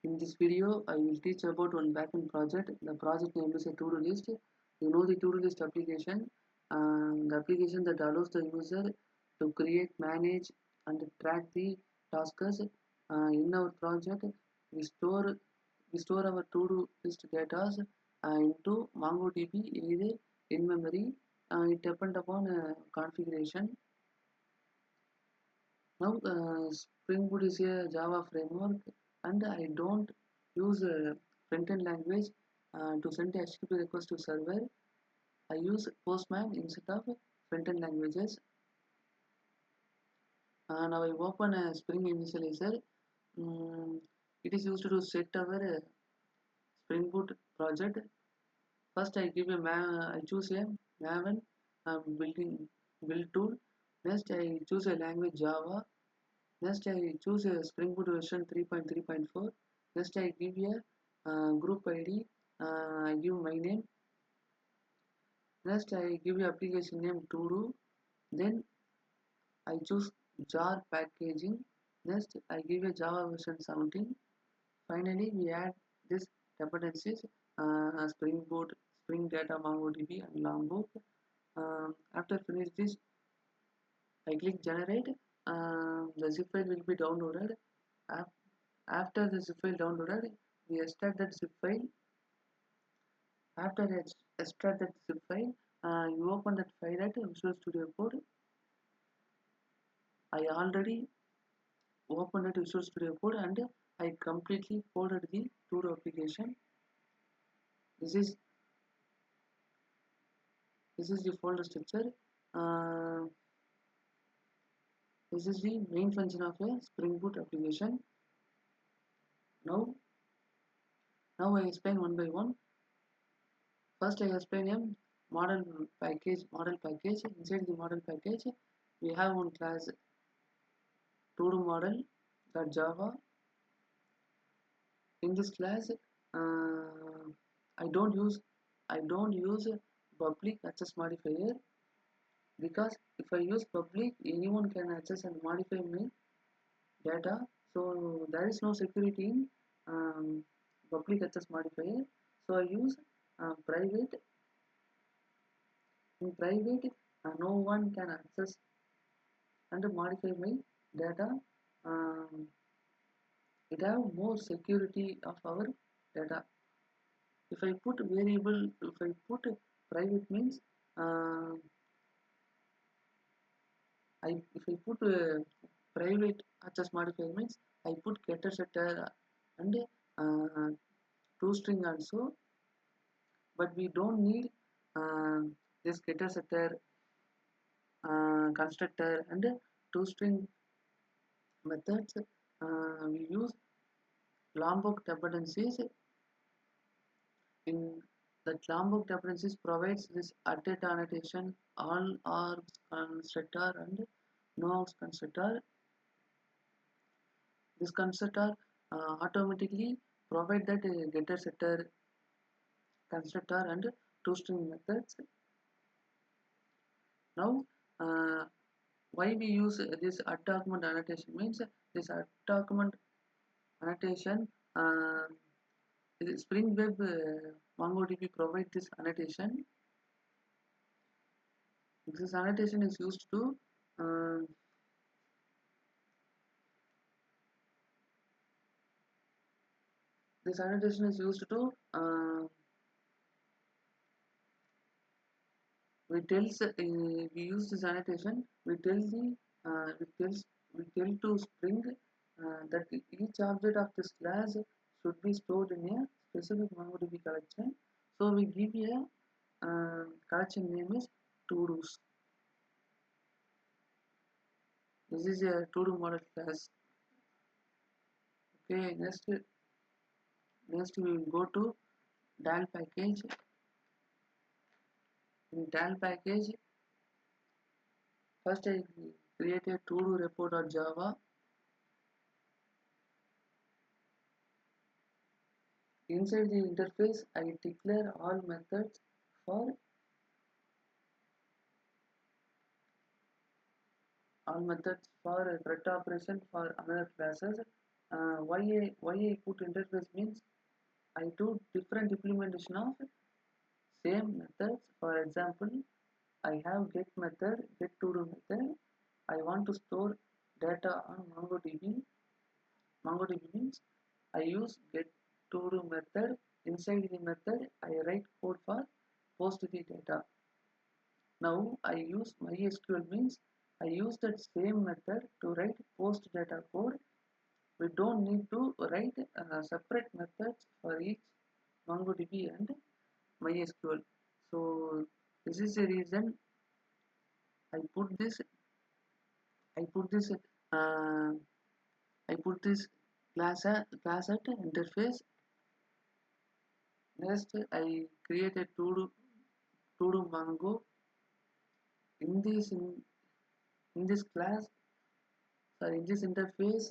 In this video, I will teach about one backend project. The project name is a to-do list. You know the to-do list application, the application that allows the user to create, manage, and track the tasks. In our project, we store we store our to-do list data into MongoDB either in memory. It depends upon configuration. Now, Spring Boot is a Java framework, and I don't use a front-end language to send HTTP request to server. I use Postman instead of front-end languages. Now I open a Spring initializer. It is used to set our Spring Boot project. First, I choose a Maven building build tool. Next, I choose a language Java. Next, I choose a Spring Boot version 3.3.4. Next, I give a group ID. I give my name. Next, I give a application name Todo. Then I choose jar packaging. Next, I give a Java version 17. Finally, we add this dependencies: Spring Boot, Spring Data, MongoDB, and Longbook. After finish this, I click generate. The zip file will be downloaded. After the zip file downloaded, we extract that zip file. After extract that zip file, you open that file at Visual Studio Code. I already opened at Visual Studio Code and I completely folded the Todo application. This is the folder structure. Uh, this is the main function of a Spring Boot application. Now I explain one by one. First, I explain a model package. Inside the model package, we have one class Todo model.java. In this class, I don't use public access modifier, because if I use public, anyone can access and modify my data. So there is no security in public access modifier. So I use private. In private, no one can access and modify my data. Um, it have more security of our data. If I put private means uh, if I put private access modifier means I put getter setter and uh, toString also, but we don't need uh, this getter setter constructor and toString methods. We use Lombok dependencies. In that Lombok dependencies provides this added annotation, all args constructor and no args constructor. This constructor automatically provide that getter setter constructor and toString methods. Now, why we use this add document annotation means this add document annotation. Spring Web MongoDB provide this annotation. This annotation is used to this annotation is used to we use this annotation. We tell to Spring that each object of this class should be stored in a specific MongoDB collection. So we give a collection name is todos. This is a todo model class. Okay, next we will go to DAL package. In DAL package, first I create a todo repo.java. Inside the interface, I declare all methods for thread operation for another classes. why I put interface means I do different implementation of same methods. For example, I have get method, get to do method. I want to store data on MongoDB. MongoDB means I use get to do method. Inside the method, I write code for post the data. Now I use MySQL means I use that same method to write post data code. We don't need to write separate methods for each MongoDB and MySQL. So this is the reason I put this. I put this. Uh, I put this class at interface. Next, I create a to-do Mongo in this class. Sorry, in this interface,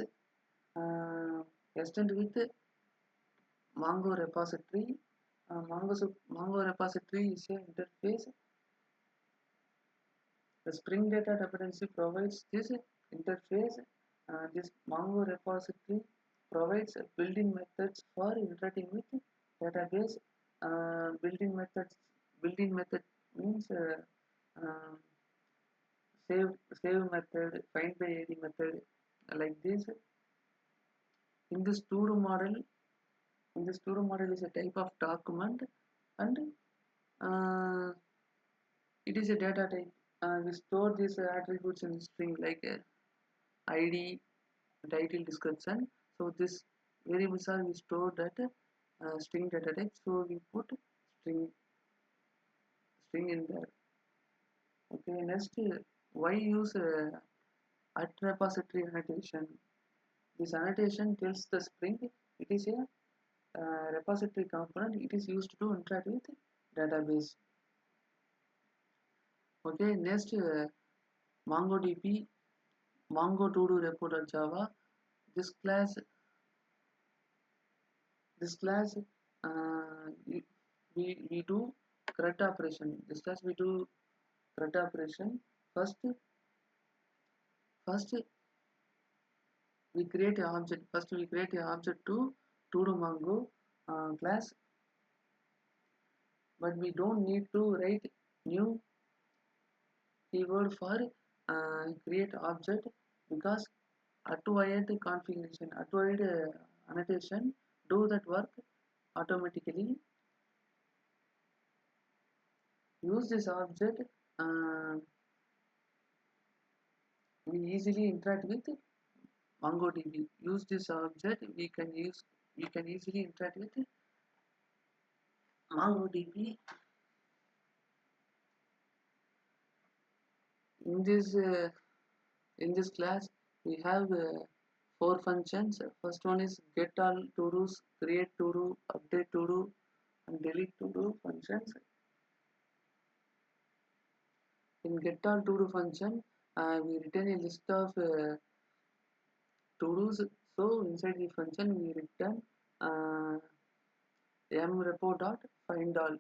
extend with Mongo repository. Mongo repository is a interface. The Spring Data dependency provides this interface. This Mongo repository provides built-in methods for interacting with database. Built-in methods. Built-in method means uh, save save method, find by ID method, like this. In this to-do model, is a type of document, and uh, it is a data type. We store these attributes in string like ID, title, description. So this variables are we store that string data type. So we put string in there. Okay, next, why use at repository annotation? This annotation tells the Spring it is a repository component. It is used to interact with database. Okay, next, MongoDB, Mongo to-do repo.java. This class, uh, we do CRUD operation. This class we do CRUD operation. First we create an object. First we create an object to do Mongo class, but we don't need to write new keyword for create object, because adwired configuration, adwired annotation do that work automatically. Use this object. Uh, we easily interact with MongoDB. Use this object. We can easily interact with MongoDB. In this uh, in this class, we have 4 functions. First one is get all to do's, create to do, update to do, and delete to do functions. In get all to do function, we return a list of to do's. So inside the function, we return uh, mrepo.find all.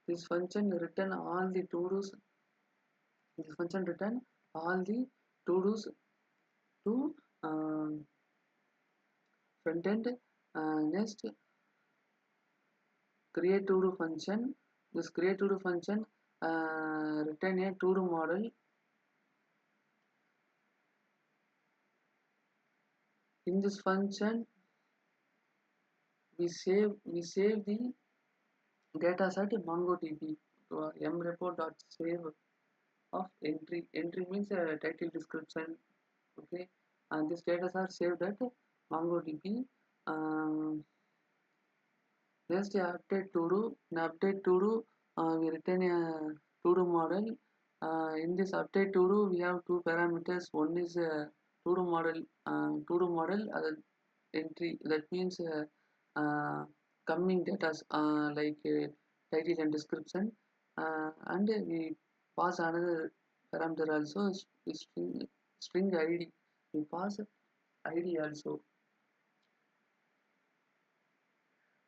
This function return all the to do's. This function return all the to do's to front end. Next, create to do function. This create to do function return a to do model. In this function, we save the data set MongoDB to mrepo.save of entry. Entry means title, description. Okay, and these data are saved at MongoDB. Next, update to do. In update to do, we return a to do model. In this update to do, we have two parameters. One is to do model. Other entry. That means coming data like title and description. And we pass another parameter also, string ID. We pass ID also.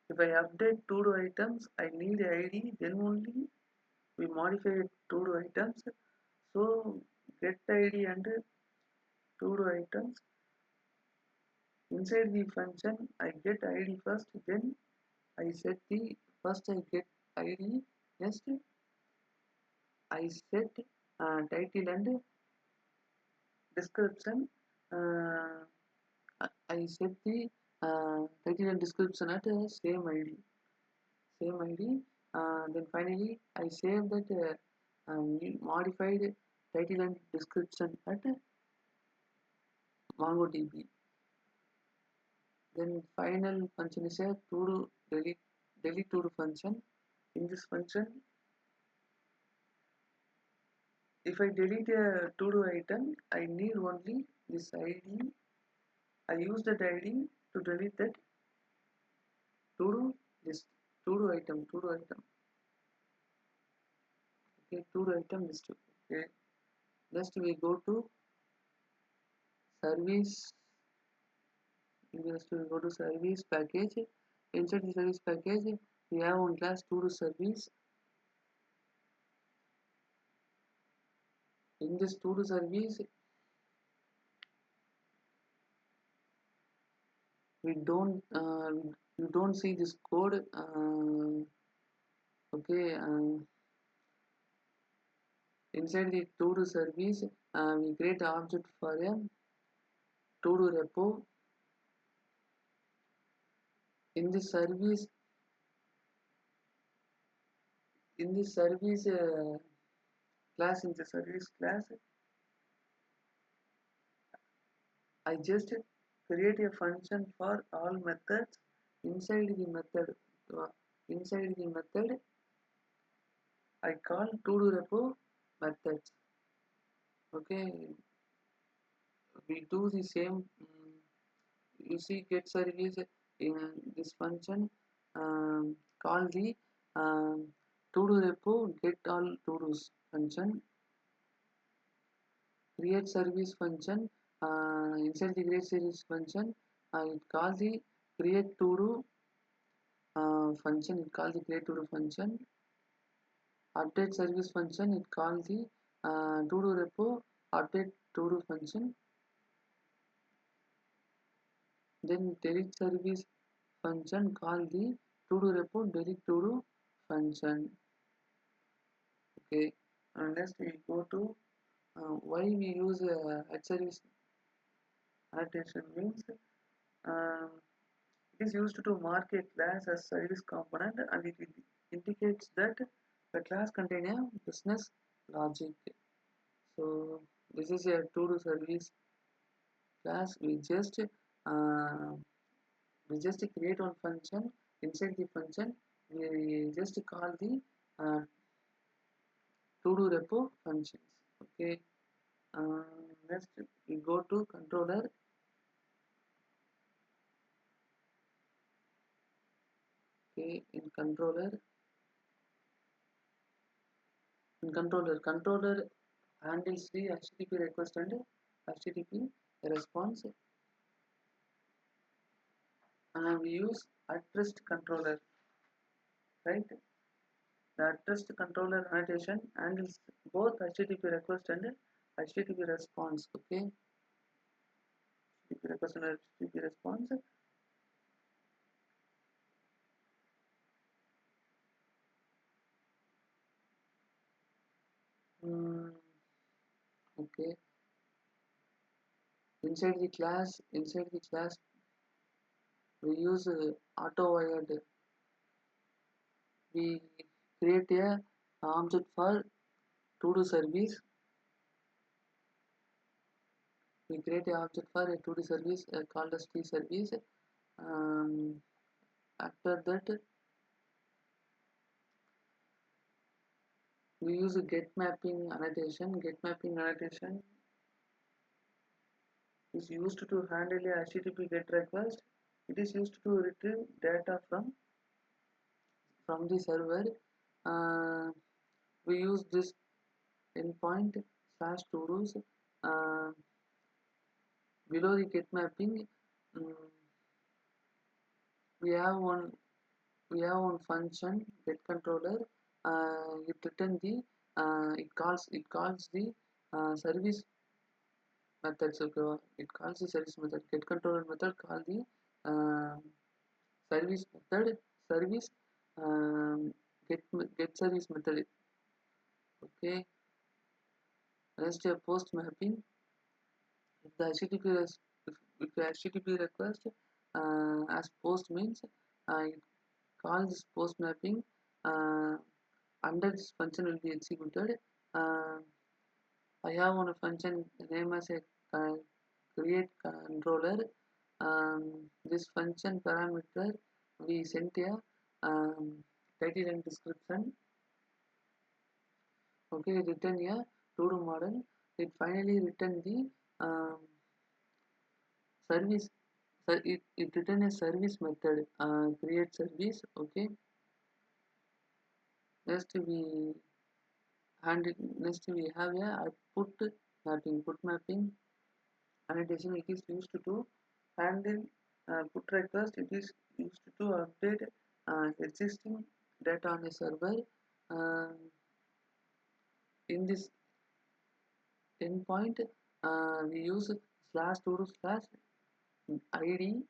If I update to-do items, I need ID, then only we modify to-do items. So get ID and to-do items. Inside the function, I get ID first, then I set the first I get ID, next I set title and description. Uh, I set the title and description at same ID, same ID. Then finally, I save that modified title and description at MongoDB. Then final function is a to delete to function. In this function, if I delete a to-do item, I need only this ID. I use that ID to delete that to-do list, to-do item, to-do item. Okay, to-do item list. Okay, next we go to service. Next we go to service package. Inside the service package, we have one class to-do service. In this to-do service, we don't see this code. Okay, inside the to-do service, we create an object for a to-do repo. In this service, in the service class, in the service class, I just create a function for all methods. Inside the method, uh, inside the method, I call to-do repo methods. Okay, we do the same. You see, get service in this function. Call the to-do repo get all to-dos function. Create service function. Inside the create service function, it calls the create to-do function. It calls the create to-do function. Update service function. It calls the to-do repo update to-do function. Then delete service function call the to-do repo delete to-do function. Okay, next we go to why we use at service annotation means uh, it is used to mark a class as service component and it indicates that the class contains a business logic. So this is a to-do service class. Uh, we just create one function. Inside the function, we just call the to-do repo functions. Okay. Next we go to controller. Okay, controller handles the HTTP request and HTTP response. We use at rest controller, right? The at rest controller annotation handles both HTTP request and HTTP response. Okay, HTTP request and HTTP response. Okay, inside the class, we use auto wired. We create a object for to-do service. We create a object for a to-do service called as T service. Um, After that, we use a get mapping annotation. Get mapping annotation is used to handle a HTTP GET request. It is used to retrieve data from the server. Uh, we use this endpoint slash todos. Uh, Below the get mapping, um, we have one function get controller. It return the it calls the service methods. Okay, it calls the service method. Get controller method call the uh, service method. Service um, get service method. Okay, next post mapping. If the if the HTTP request as post means it calls this post mapping under this function will be executed. Uh, I have one function name as a create controller. This function parameter we sent a title and description. Okay, return a todo model. It finally return the um, service. It return a service method. Create service. Okay. Next we next we have a output mapping. Put mapping annotation. It is used to handle put request. It is used to update existing data on a server. Uh, in this endpoint, we use slash todo slash id.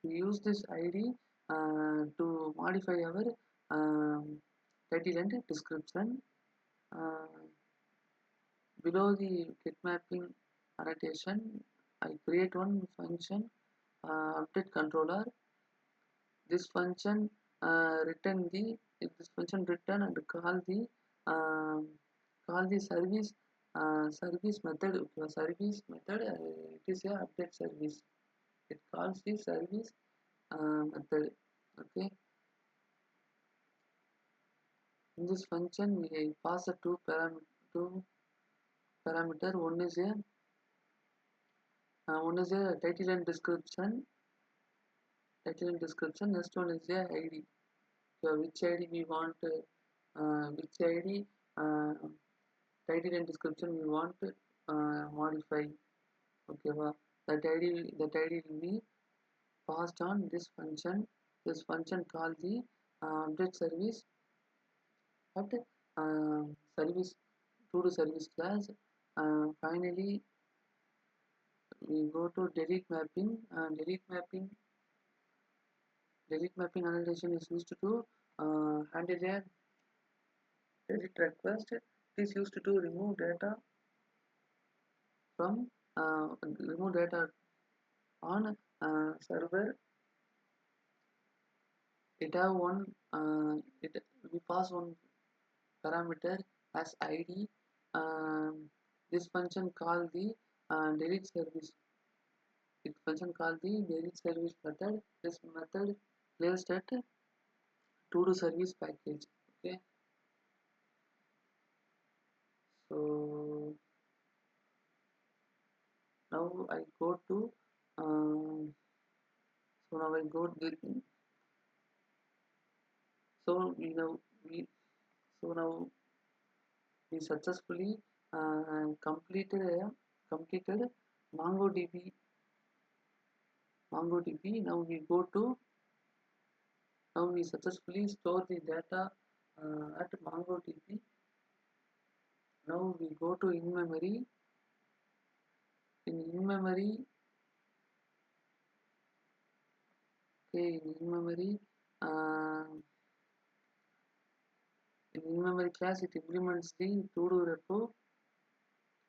We use this id to modify our title and description. Uh, Below the get mapping annotation, I create one function update controller. This function return the this function return and um, call the service method. Service method it is a update service. It calls the service method. Okay. In this function we pass a two parameter. One is a title and description. Next one is a id. So which id we want, which id title and description we want to modify. Okay, well, that id will be passed on this function. This function called the update service at service to service class. Finally, we go to delete mapping. Delete mapping annotation is used to handle a delete request. It is used to from remove data on server. It have one it we pass one parameter as id. This function call the delete service. It function call the delete service method. This method placed at to do service package. Okay, so now I go to um, so now I go to so we now we so now we successfully completed MongoDB. Now we go to now we successfully store the data at MongoDB. Now we go to in memory. In memory, okay, uh, in memory class it implements the todo repo.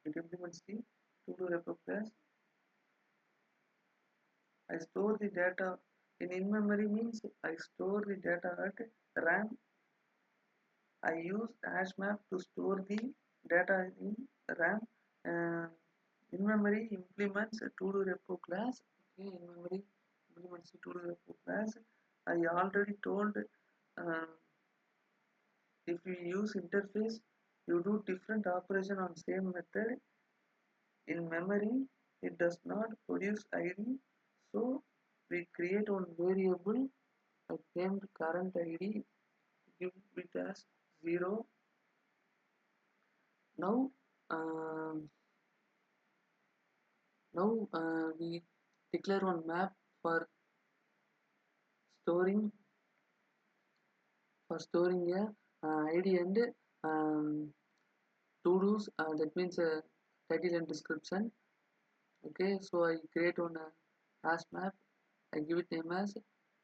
It implements the todo repo class. I store the data in memory means I store the data at RAM. I use hash map to store the data in RAM. Uh, in memory implements a todo repo class. Okay, in memory implements a todo repo class. I already told if you use interface, you do different operation on same method. In memory, it does not produce ID, so we create one variable named current ID, give it as 0. Now, um, we declare one map for storing a ID and to do's. That means title and description. Okay, so I create one hash map. I give it name as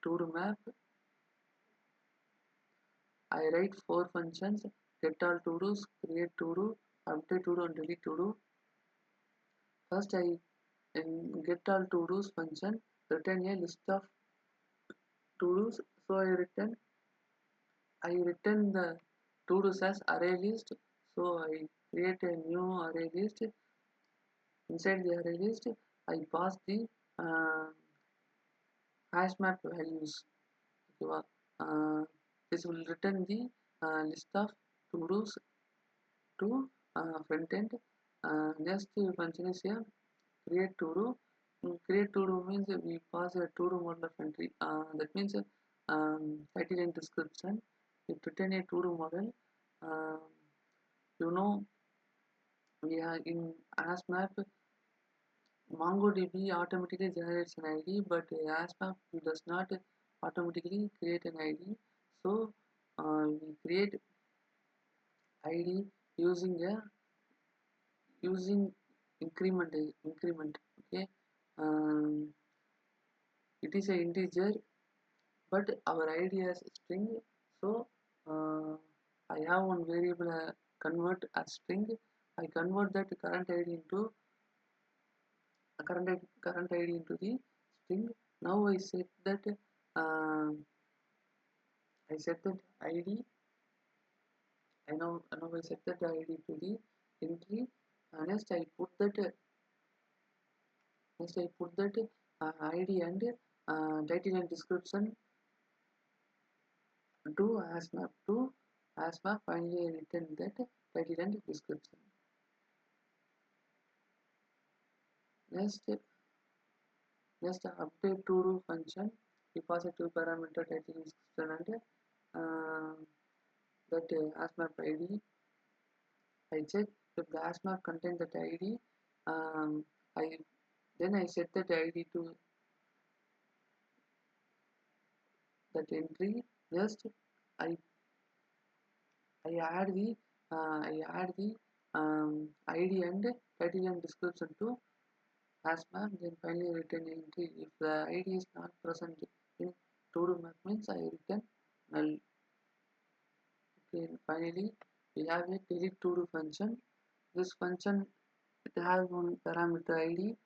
todo map. I write four functions: get all to-dos, create to-do, update to-do, and delete to-do. First, I in get all to-dos function return a list of to-dos. So I return the to-dos as array list. So I create a new array list. Inside the array list, I pass the uh, hash map values. Okay, this will return the list of to-dos to front end. Next function is here create to-do. Create to-do means we pass a to-do model of entry. That means title and description. It return a to-do model. Uh, you know, we are in ASMAP. MongoDB automatically generates an ID, but ASMAP does not automatically create an ID. So we create ID using a using increment. Okay, um, it is an integer, but our ID is string. So I have one variable convert as string. I convert that current ID into the string. Now uh, I set that ID. Now I set that ID to the entry. Next I put that ID and title and description to ASMAP. Finally I return that title and description. Next update to do function. We pass a two parameter title description and that ASMAP ID. I check if the ASMAP contains that ID. Um, I then I set that ID to that entry. Just I I add the ID and title and description to ASMAP. Then finally return entry. If the ID is not present in todo map means I return null. Okay, and finally we have a delete todo function. This function it has one parameter ID.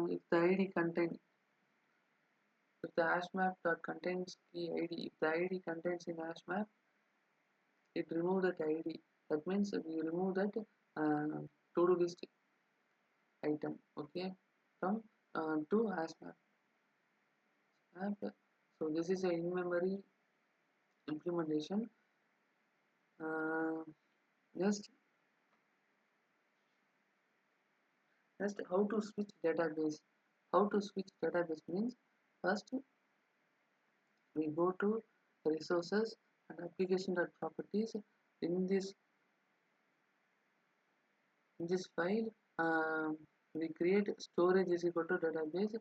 If the ID contains if the hash map that contains key ID, if the ID contains in hash map, it remove that ID. That means we remove that to-do list item. Okay, from to hash map. So this is a in-memory implementation. Uh, next, how to switch database. How to switch database means first we go to resources and application properties. In this file, we create storage is equal to database.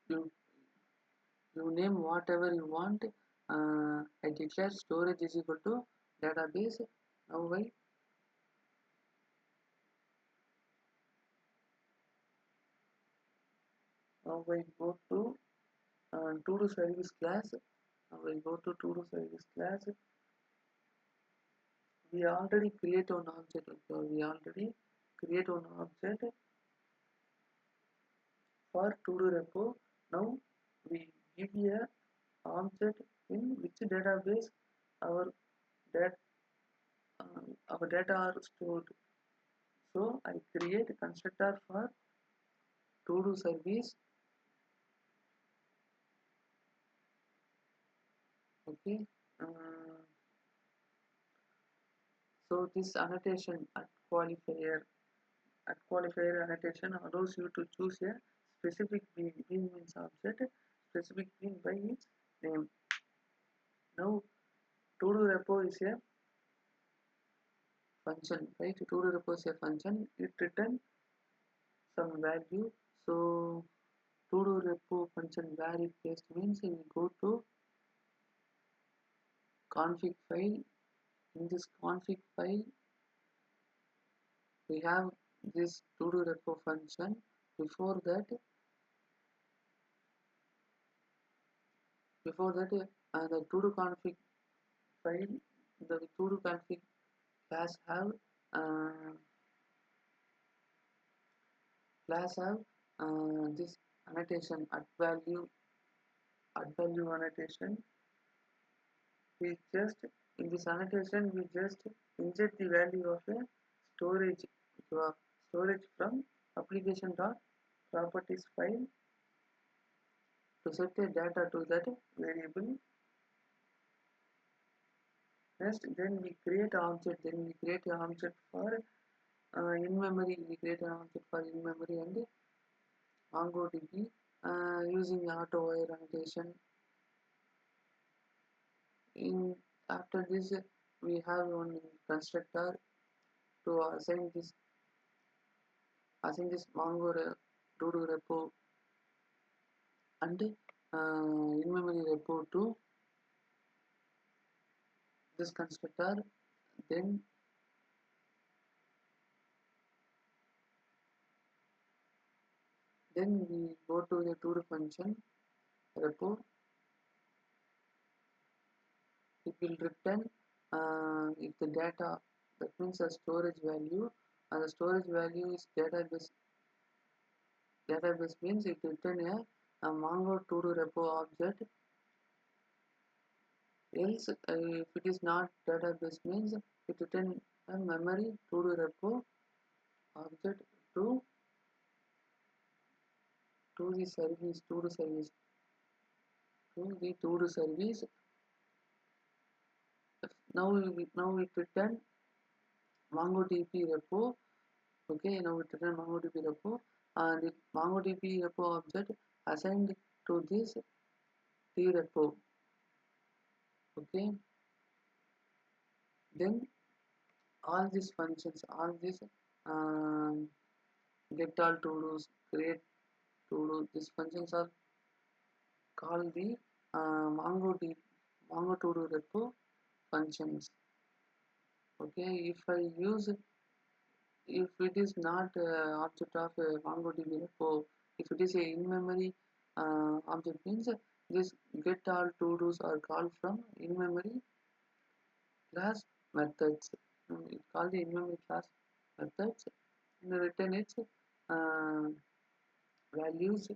You you name whatever you want. I declare storage is equal to database. Now I go to to-do service class. Now I go to to-do service class. We already create one object. Okay, we already create one object for to-do repo. Now we give a object in which database our dat our data are stored. So I create a constructor for to-do service. Okay. So this annotation at qualifier annotation allows you to choose a specific bean. Bean means object. Specific bean by its name. Now to-do repo is a function, right? To-do repo is a function. It returns some value. So to-do repo function where it paste means we go to config file. In this config file we have this todo repo function. Before that, the todo config file, the todo config class have uh, this annotation at value annotation. We just in this annotation we just inject the value of a storage storage from application dot properties file to set the data to that variable. Next, then we create an object. Then we create an object for in memory. We create an object for in memory and MongoDB using auto wire annotation. In after this, we have one constructor to assign this Mongo todo repo and in memory repo to this constructor. Then we go to the todo function repo. It will return if the data, that means a storage value, and the storage value is database. Database means it return a Mongo todo repo object. Else, if it is not database means it return a memory todo repo object to the service to the todo service. Now it return MongoDB repo. Okay, now it return MongoDB repo, and the MongoDB repo object assigned to this T repo. Okay, then all these functions, all these get all todos, create todo, these functions are called the Mongo todo repo functions. Okay, if it is not object of MongoDB repo, if it is a in-memory object means this get all todos are called from in-memory class methods. It's called the in-memory class methods and return its values.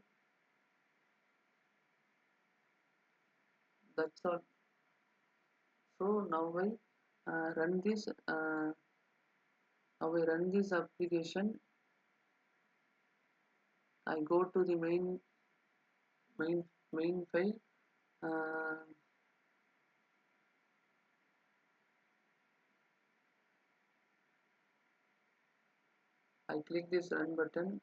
That's all. So now run this. Now I run this application. I go to the main main file. Uh, I click this run button.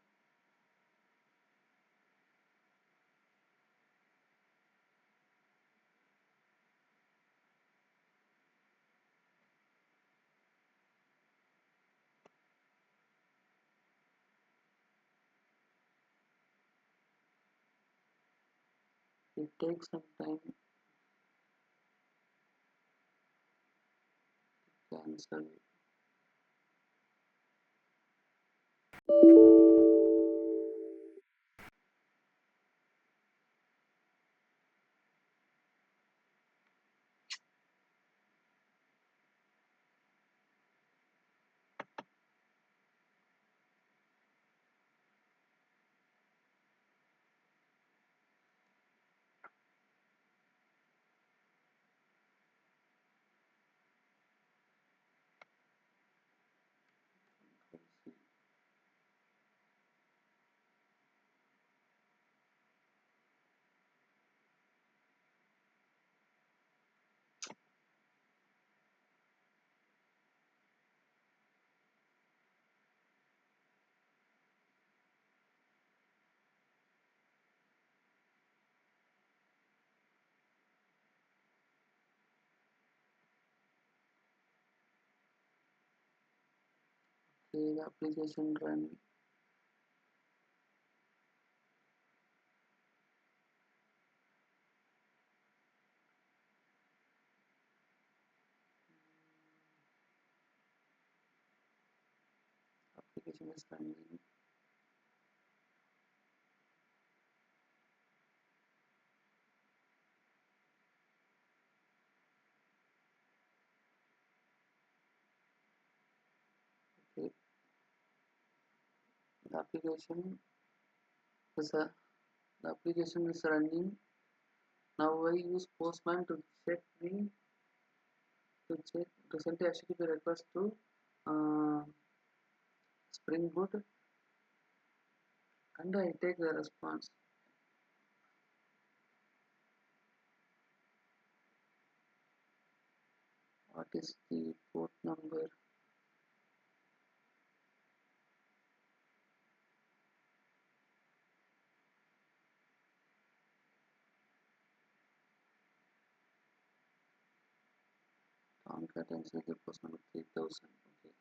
It takes some time to cancel. Okay, the application run. application is running. Okay, the application is the application is running. Now I use Postman to check the to send the HTTP request to uh, Spring Boot, and I take the response. What is the port number? Tomcat and select the post number 3000. Okay.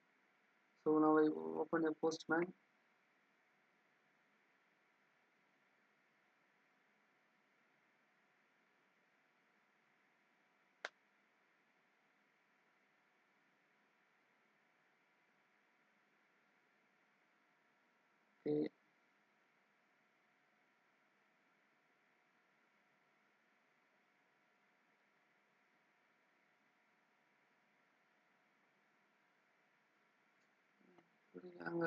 So now I open a Postman. Okay. Hang.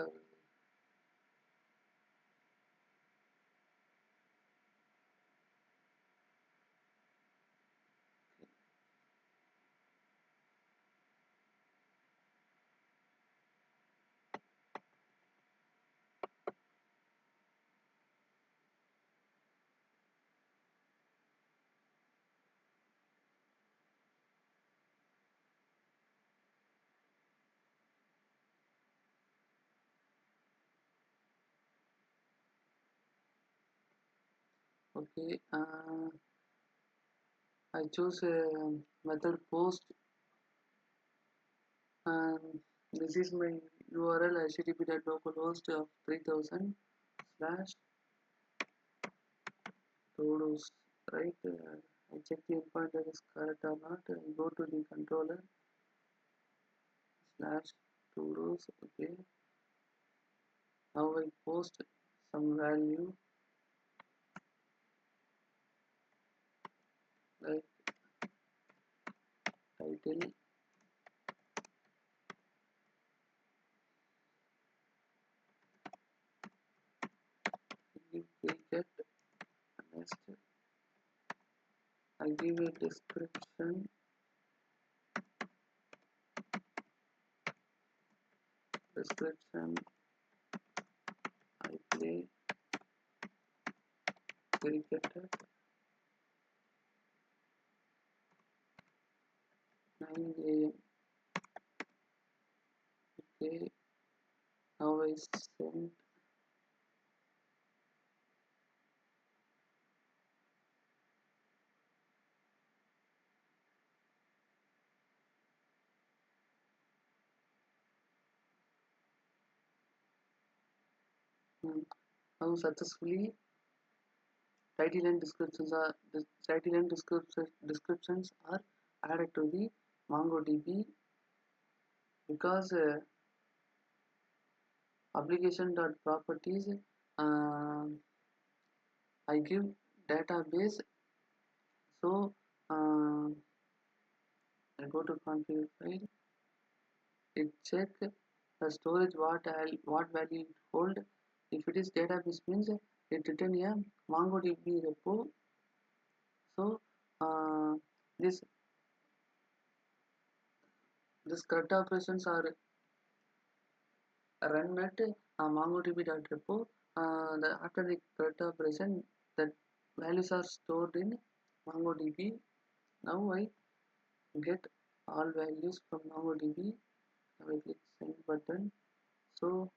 Okay. I choose a method post, and this is my URL http://localhost of 3000 slash todos, right? I check the endpoint that is correct or not. I go to the controller slash todos. Okay. Now I post some value like title, give get next. I give a description. I play cricket at 9 a.m. Okay. Now I send. Now successfully title and descriptions are added to the MongoDB, because application.properties, uh, I give database. So I go to configure file. It check the storage what value it hold. If it is database means it return a MongoDB repo. So uh, this this correct operations are run at MongoDB.repo. After the correct operation, that values are stored in MongoDB. Now I get all values from MongoDB. I will click send button. So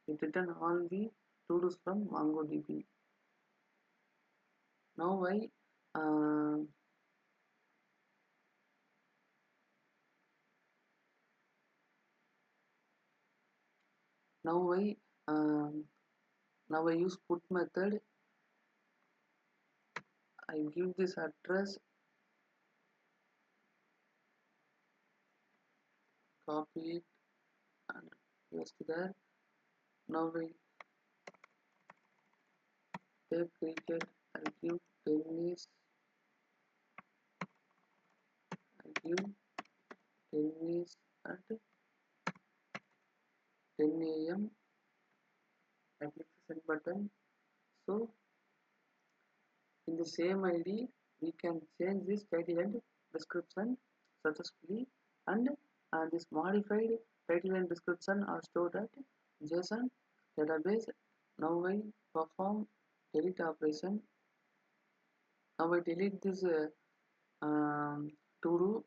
it return all the to-dos from MongoDB. Now I uh, now I now I use put method. I give this address, copy it and paste there. Now we take cricket. I give tennis. I give tennis at 10 a.m. I click the send button. So in the same ID, we can change this title and description successfully, and this modified title and description are stored at JSON database. Now I perform delete operation. Now I delete this to do.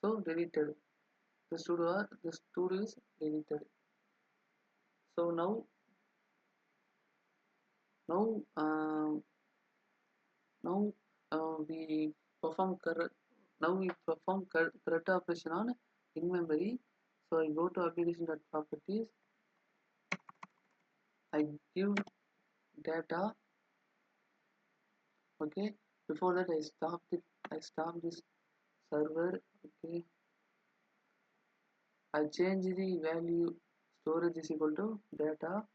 So deleted. This to do is deleted. So now now we perform correct. Now we perform correct operation on in memory. So I go to application.properties. I give data. Okay. Before that I stop it. I stop this server. Okay. I change the value storage is equal to data.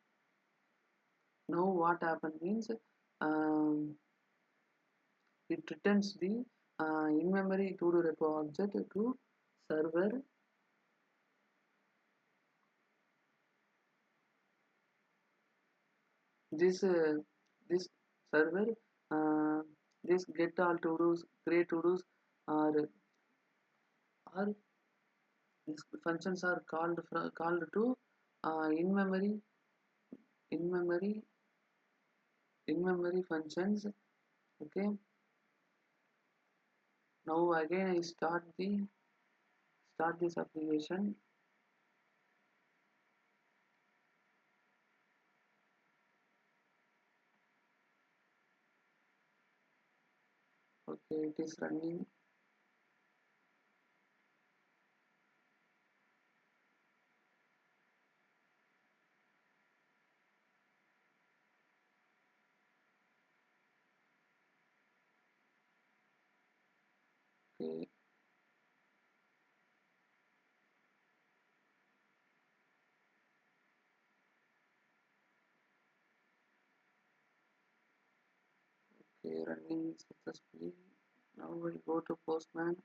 Now what happened means it returns the in-memory to-do repo object to server. This server, uh, this get all to-dos, create to-dos, or these functions are called to in-memory in-memory in-memory functions. Okay. Now again I start this application. Okay, it is running. Okay, okay, running successfully. Now I go to Postman.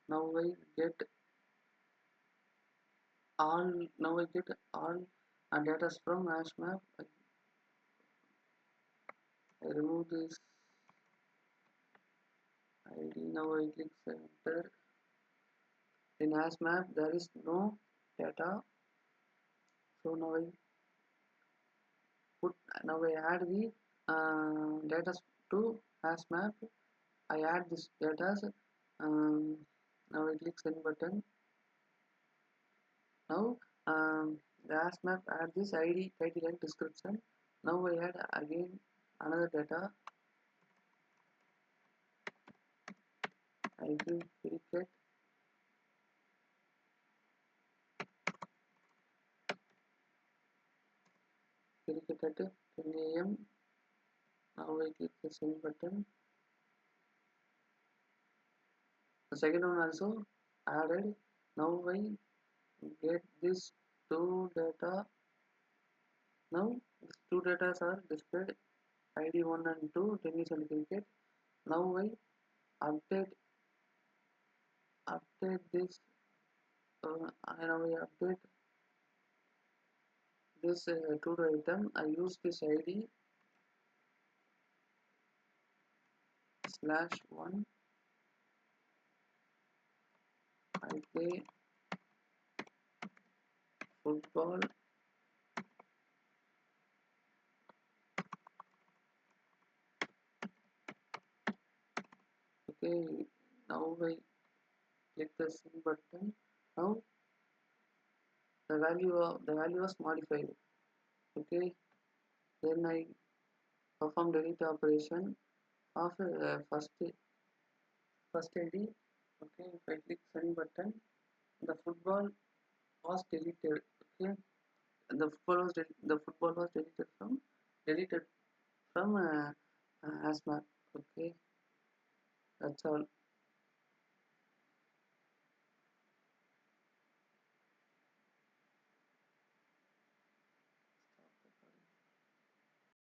Now I get all. Now I get all data from hash map. I remove this ID. Now I click enter. In hash map there is no data. So now I add the data to hash map. I add this data. Um, Now I click send button. Now the hash map add this ID, title and description. Now I add again another data. I give cricket at 10 a.m. Now I click the send button. The second one also added. Now I get this two data. Now these two data are displayed, ID 1 and 2, tennis and cricket. Now I update this. I now I update this to the item. I use this ID /1. I play football. Okay, now I click the send button. Now the value was modified. Okay, then I perform delete operation of first ID. Okay, if I click send button, the football was deleted. Okay, the football was deleted from ASMAP. Okay, that's all.